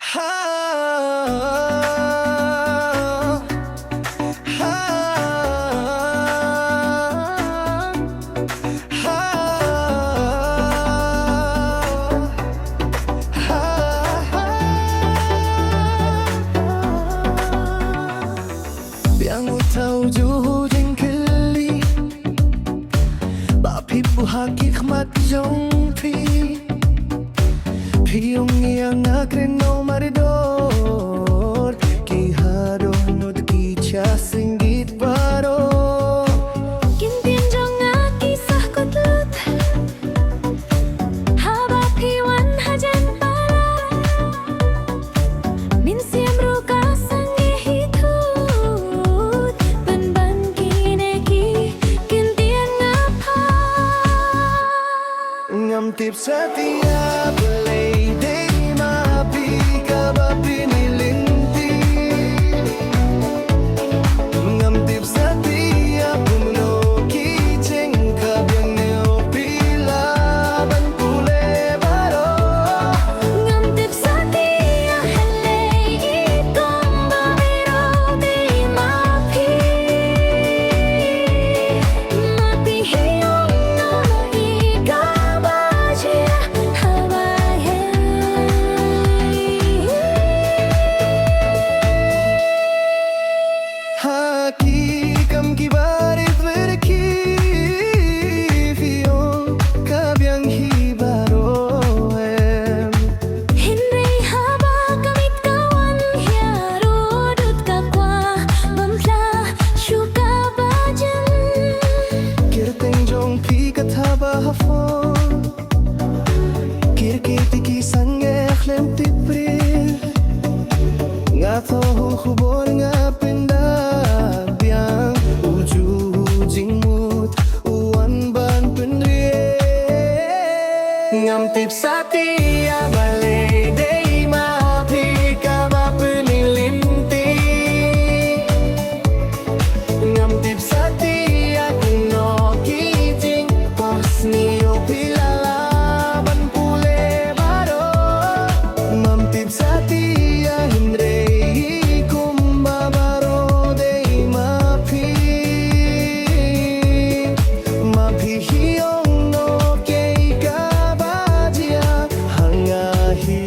Ha, ha, ha, Biang utau juhu jeng keli Ba pi bu hakik mat jong pi Piung yang akren no maridor Ki hado nod ki cha singgit baro Kintin jong kisah kutlut Haba piwan hajan para Min siam ruka sangi hitut Ben ban kine ki kintian ngapa Ngam tip satia balei dei mapi kabapi nilinti Ngam tip satia pumno ki jeng kabyang neo pila ban pule baro Ngam tip satia halay itong babiro di mapi Mapi hiyong no ikabaji hawahe Hakikam ki barit verki Fiyon kabyang hibaro em Hinray haba kamit kawan hiarudut kakwa Bamla syuka bajan Kirteng jong pi kataba hafon Kirkiti ki sange akhlem tipril Ngato hubor nga pindah biang Uju jingmut uan ban penrie Ngam tip satia balei dei mapi kaba penilinti Ngam tip satia kuno kijing Pos niyo pilala ban pule baro Ngam tip satia hindrei kumbabaro dei mapi Mapi hiyong no kei kabajia hangahi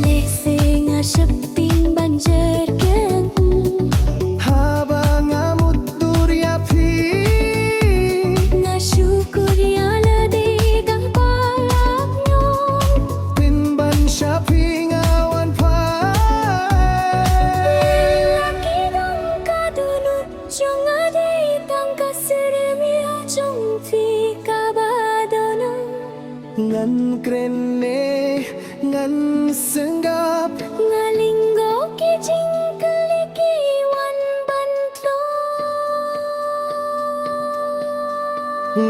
Nesing asyaping banjer keng Habang amut duryapi Ngasyukur yala di gang palaknyo Pinban shopping awan pa Laki dong kadulot Jong aday tangka seremi Jong fi kabadono Ngan krene ngan senggap Ngalinggo kijing kelikiwan bantlo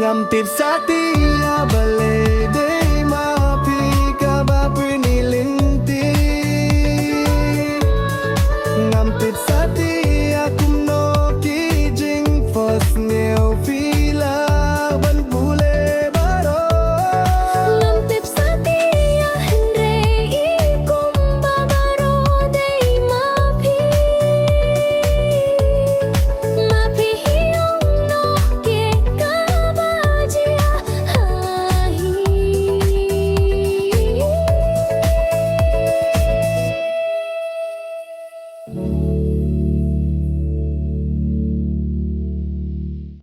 Ngam tip satia balei